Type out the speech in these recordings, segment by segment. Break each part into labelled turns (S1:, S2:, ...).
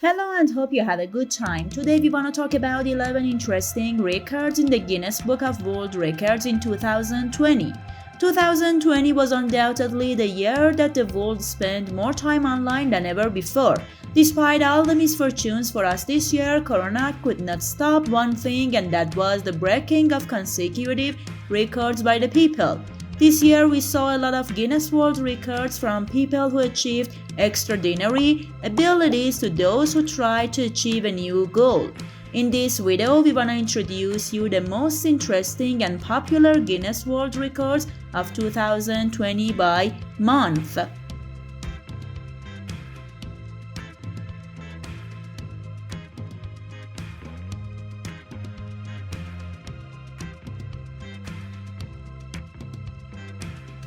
S1: Hello and hope you had a good time. Today we want to talk about 11 interesting records in the Guinness Book of World Records in 2020. 2020 was undoubtedly the year that the world spent more time online than ever before. Despite all the misfortunes for us this year, Corona could not stop one thing, and that was the breaking of consecutive records by the people. This year we saw a lot of Guinness World Records from people who achieved extraordinary abilities to those who tried to achieve a new goal. In this video, we want to introduce you the most interesting and popular Guinness World Records of 2020 by month.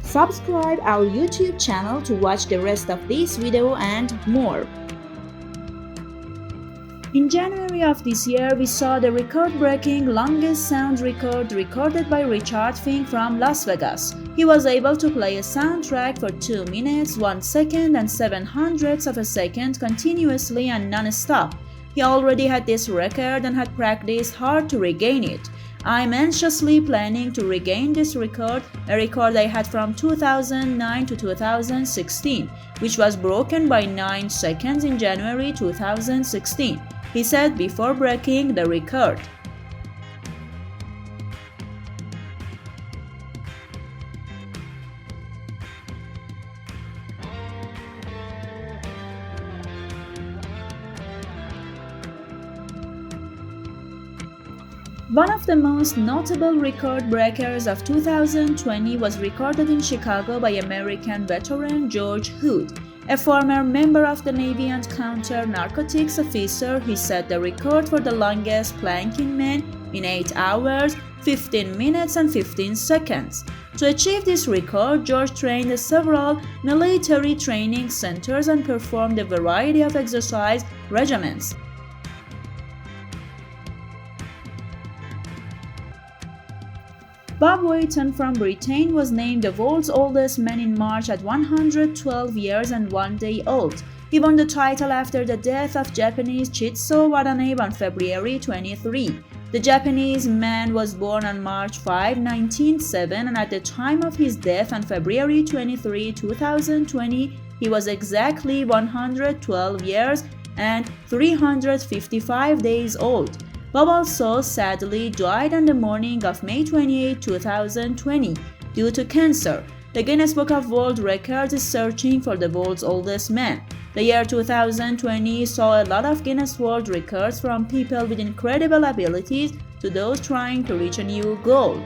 S1: Subscribe our YouTube channel to watch the rest of this video and more. In January of this year, we saw the record-breaking longest sound record recorded by Richard Fink from Las Vegas. He was able to play a soundtrack for 2 minutes, 1 second and 7/100ths of a second continuously and non-stop. He already had this record and had practiced hard to regain it. I'm anxiously planning to regain this record, a record I had from 2009 to 2016, which was broken by 9 seconds in January 2016, he said before breaking the record. One of the most notable record breakers of 2020 was recorded in Chicago by American veteran George Hood, a former member of the Navy and counter-narcotics officer. He set the record for the longest planking man in 8 hours, 15 minutes and 15 seconds. To achieve this record, George trained at several military training centers and performed a variety of exercise regimens. Bob Wheaton from Britain was named the world's oldest man in March at 112 years and 1 day old. He won the title after the death of Japanese Chitsu Watanabe on February 23. The Japanese man was born on March 5, 1907, and at the time of his death on February 23, 2020, he was exactly 112 years and 355 days old. Bob also sadly died on the morning of May 28, 2020, due to cancer. The Guinness Book of World Records is searching for the world's oldest man. The year 2020 saw a lot of Guinness World Records from people with incredible abilities to those trying to reach a new goal.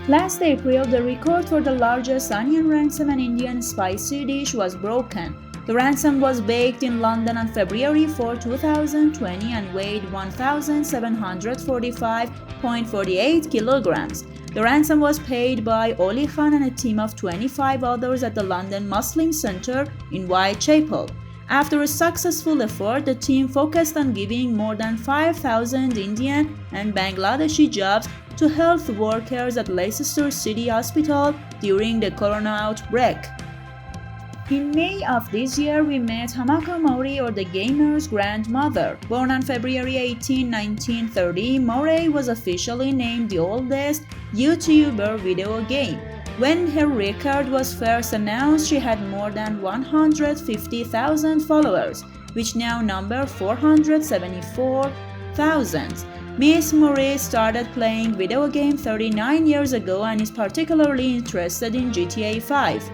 S1: Last April, the record for the largest onion ransom and Indian spicy dish was broken. The ransom was baked in London on February 4, 2020 and weighed 1,745.48 kilograms. The ransom was paid by Oli Khan and a team of 25 others at the London Muslim Centre in Whitechapel. After a successful effort, the team focused on giving more than 5,000 Indian and Bangladeshi jobs to health workers at Leicester City Hospital during the corona outbreak. In May of this year, we met Hamako Mori, or the gamer's grandmother. Born on February 18, 1930, Mori was officially named the oldest YouTuber video game. When her record was first announced, she had more than 150,000 followers, which now number 474,000. Miss Mori started playing video games 39 years ago and is particularly interested in GTA 5.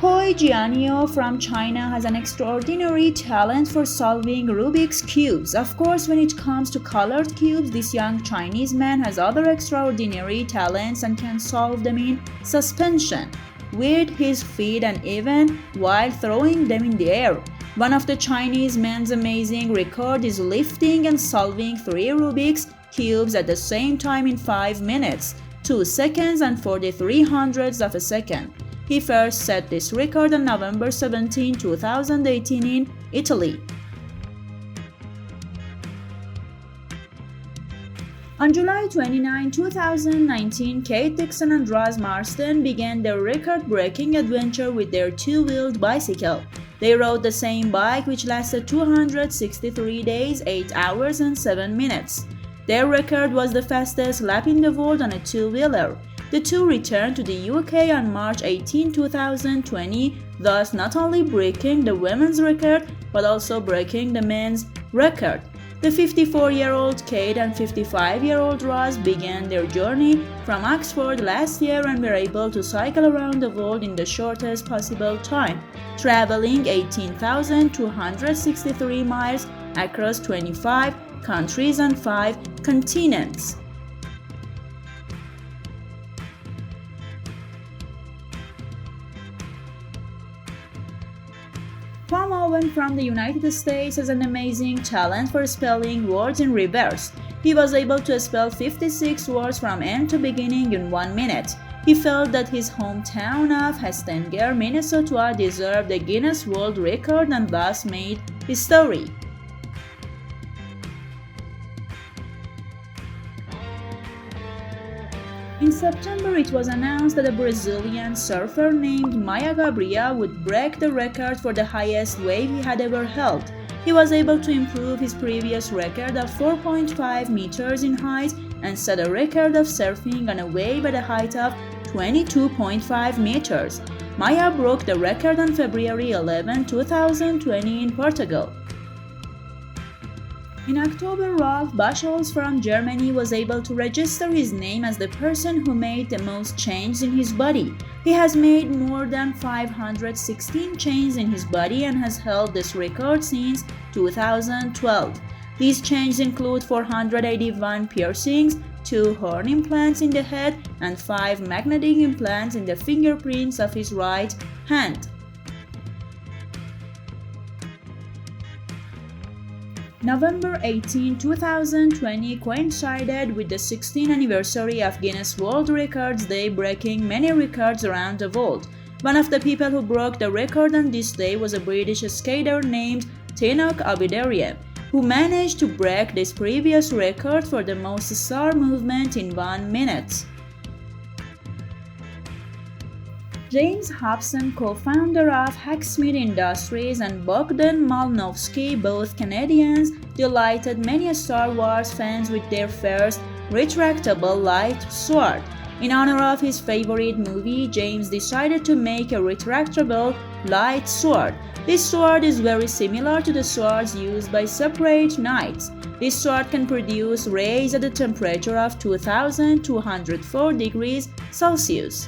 S1: Hoi Jianyo from China has an extraordinary talent for solving Rubiks cubes. Of course, when it comes to colored cubes, this young Chinese man has other extraordinary talents and can solve them in suspension, with his feet and even while throwing them in the air. One of the Chinese man's amazing record is lifting and solving 3 Rubiks cubes at the same time in 5 minutes, 2 seconds and 43/100ths of a second. He first set this record on November 17, 2018 in Italy. On July 29, 2019, Kate Dixon and Ross Marsden began their record-breaking adventure with their two-wheeled bicycle. They rode the same bike, which lasted 263 days, 8 hours and 7 minutes. Their record was the fastest lap in the world on a two-wheeler. The two returned to the UK on March 18, 2020, thus not only breaking the women's record but also breaking the men's record. The 54-year-old Kate and 55-year-old Ross began their journey from Oxford last year and were able to cycle around the world in the shortest possible time, traveling 18,263 miles across 25 countries and 5 continents. Tom Owen from the United States has an amazing talent for spelling words in reverse. He was able to spell 56 words from end to beginning in 1 minute. He felt that his hometown of Hastenger, Minnesota deserved the Guinness World Record and thus made history. In September, it was announced that a Brazilian surfer named Maia Gabriel would break the record for the highest wave he had ever held. He was able to improve his previous record of 4.5 meters in height and set a record of surfing on a wave at a height of 22.5 meters. Maia broke the record on February 11, 2020 in Portugal. In October, Rolf Buchholz from Germany was able to register his name as the person who made the most changes in his body. He has made more than 516 changes in his body and has held this record since 2012. These changes include 481 piercings, 2 horn implants in the head, and 5 magnetic implants in the fingerprints of his right hand. November 18, 2020 coincided with the 16th anniversary of Guinness World Records Day, breaking many records around the world. One of the people who broke the record on this day was a British skater named Tinoch Abiderian, who managed to break this previous record for the most star movement in 1 minute. James Hobson, co-founder of Hacksmith Industries, and Bogdan Malnowski, both Canadians, delighted many Star Wars fans with their first retractable light sword. In honor of his favorite movie, James decided to make a retractable light sword. This sword is very similar to the swords used by separate knights. This sword can produce rays at a temperature of 2204 degrees Celsius.